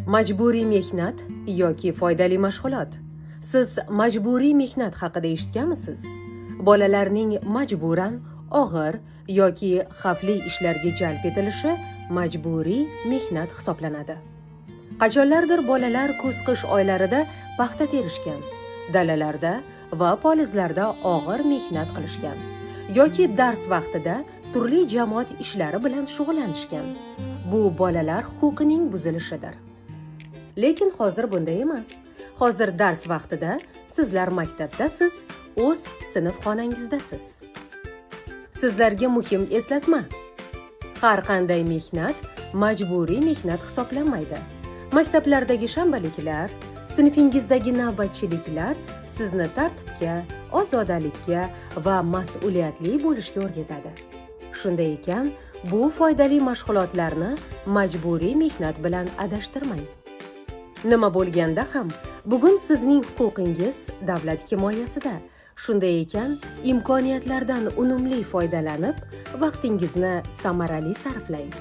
Majburiy mehnat yoki foydali mashg'ulot. Siz majburiy mehnat haqida eshitganmisiz? Bolalarning majburan og'ir yoki xavfli ishlarga jalb etilishi majburiy mehnat hisoblanadi. Qachonlardir bolalar kuz-qish oylarida paxta terishgan, dalalarda va polizlarda og'ir mehnat qilishgan yoki dars vaqtida turli jamoat ishlari bilan shug'ullanishgan. Bu bolalar huquqining buzilishidir. Lekin hozir bunday emas. Hozir dars vaqtida sizlar maktabdasiz, o'z sinf xonangizdasiz. Sizlarga muhim eslatma. Har qanday mehnat majburiy mehnat hisoblanmaydi. Maktablardagi shanbaliklar, sinfingizdagi navbatchiliklar sizni tartibga, ozodalikka va mas'uliyatli bo'lishga o'rgatadi. Shunday ekan, bu foydali mashg'ulotlarni majburiy mehnat bilan adashtirmang. Nima bo'lganda ham, bugun sizning huquqingiz davlat himoyasida. Shunday ekan, imkoniyatlardan unumli foydalanib, vaqtingizni samarali sarflang.